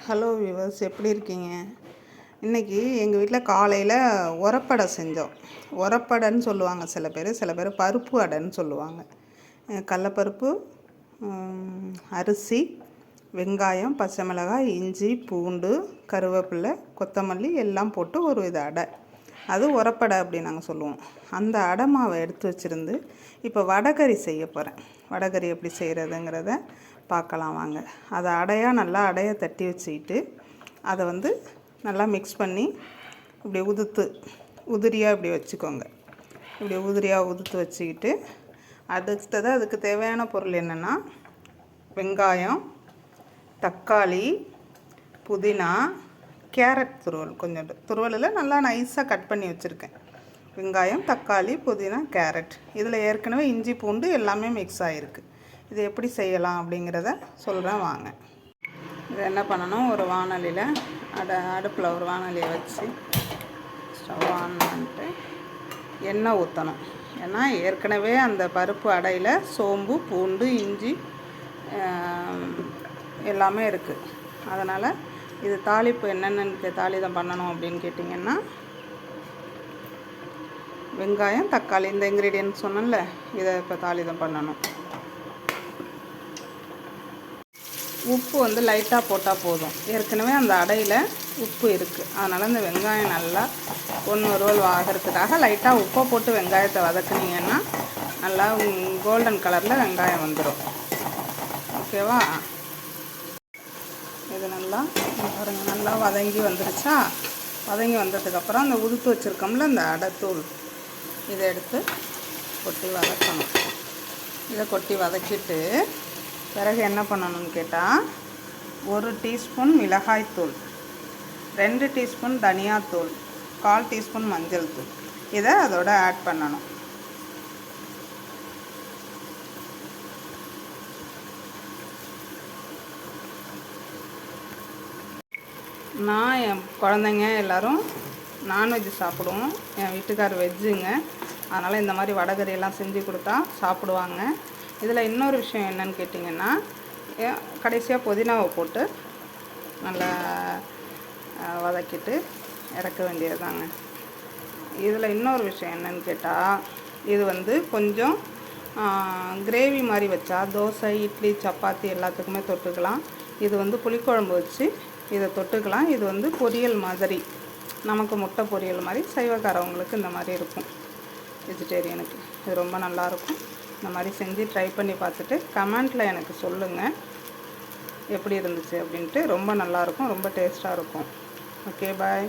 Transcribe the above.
Hello viewers, எப்படி இருக்கீங்க? இன்றைக்கி எங்கள் வீட்டில் காலையில் உரப்படை செஞ்சோம். உரப்படைன்னு சொல்லுவாங்க சில பேர் பருப்பு அடைன்னு சொல்லுவாங்க. கடலப்பருப்பு, அரிசி, வெங்காயம், பச்சை மிளகாய், இஞ்சி, பூண்டு, கருவேப்பிலை, கொத்தமல்லி எல்லாம் போட்டு ஒரு இது அடை. அது உரப்படை அப்படி நாங்கள் சொல்லுவோம். அந்த அடை மாவை எடுத்து வச்சுருந்து இப்போ வடைகறி செய்ய போகிறேன். வடைகறி எப்படி செய்கிறதுங்கிறத பார்க்கலாம் வாங்க. அதை நல்லா அடையை தட்டி வச்சுக்கிட்டு அதை நல்லா மிக்ஸ் பண்ணி இப்படி உதிரியாக இப்படி வச்சுக்கோங்க. இப்படி உதிரியாக உதுத்து வச்சுக்கிட்டு அடுத்தது அதுக்கு தேவையான பொருள் என்னென்னா, வெங்காயம், தக்காளி, புதினா, கேரட் துருவலில் நல்லா நைஸாக கட் பண்ணி வச்சுருக்கேன். வெங்காயம், தக்காளி, புதினா, கேரட். இதில் ஏற்கனவே இஞ்சி, பூண்டு எல்லாமே மிக்ஸ் ஆகிருக்கு. இது எப்படி செய்யலாம் அப்படிங்கிறத சொல்கிறேன் வாங்க. இதை என்ன பண்ணணும், ஒரு வாணலியில் அடுப்பில் ஒரு வாணலியை வச்சு ஸ்டவ் ஆன் பண்ணிட்டு எண்ணெய் ஊற்றணும். ஏன்னா ஏற்கனவே அந்த பருப்பு அடையில் சோம்பு, பூண்டு, இஞ்சி எல்லாமே இருக்குது. அதனால் இது தாளிப்பு என்னென்னு தாளிதம் பண்ணணும் அப்படின்னு கேட்டிங்கன்னா, வெங்காயம், தக்காளி இந்த இன்க்ரீடியன்ட் சொன்னேன்ல, இதை இப்போ தாளிதம் பண்ணணும். உப்பு லைட்டாக போட்டால் போதும். ஏற்கனவே அந்த அடையில் உப்பு இருக்குது. அதனால் அந்த வெங்காயம் நல்லா ரோல் ஆகிறதுக்காக லைட்டாக உப்பை போட்டு வெங்காயத்தை வதக்குனீங்கன்னா நல்லா கோல்டன் கலரில் வெங்காயம் வந்துடும். ஓகேவா? இது நல்லா வதங்கி வந்துருச்சா? வதங்கி வந்ததுக்கப்புறம் அந்த உதுத்து வச்சுருக்கோம்ல இந்த அடைத்தூள், இதை எடுத்து கொட்டி வதக்கணும். இதை கொட்டி வதக்கிட்டு பிறகு என்ன பண்ணணும்னு கேட்டால், 1 டீஸ்பூன் மிளகாய்த்தூள், 2 டீஸ்பூன் தனியாத்தூள், 1/4 டீஸ்பூன் மஞ்சள் தூள் இதை அதோட ஆட் பண்ணணும். நான் என் குழந்தைங்க எல்லோரும் நான்வெஜ் சாப்பிடுவோம். என் வீட்டுக்கார் வெஜ்ஜுங்க. அதனால் இந்த மாதிரி வடைகறியெல்லாம் செஞ்சு கொடுத்தா சாப்பிடுவாங்க. இதில் இன்னொரு விஷயம் என்னன்னு கேட்டிங்கன்னா, கடைசியாக புதினாவை போட்டு நல்லா வதக்கிட்டு இறக்க வேண்டியது தாங்க. இதில் இன்னொரு விஷயம் என்னன்னு கேட்டால், இது கொஞ்சம் கிரேவி மாதிரி வச்சா தோசை, இட்லி, சப்பாத்தி எல்லாத்துக்குமே தொட்டுக்கலாம். இது புளிக்குழம்பு வச்சு இதை தொட்டுக்கலாம். இது பொரியல் மாதிரி, நமக்கு முட்டை பொரியல் மாதிரி சைவக்காரவங்களுக்கு இந்த மாதிரி இருக்கும். வெஜிடேரியனுக்கு இது ரொம்ப நல்லாயிருக்கும். இந்த மாதிரி செஞ்சு ட்ரை பண்ணி பார்த்துட்டு கமெண்ட்டில் எனக்கு சொல்லுங்கள் எப்படி இருந்துச்சு அப்படின்ட்டு. ரொம்ப நல்லாயிருக்கும், ரொம்ப டேஸ்ட்டாக இருக்கும். ஓகே, பாய்.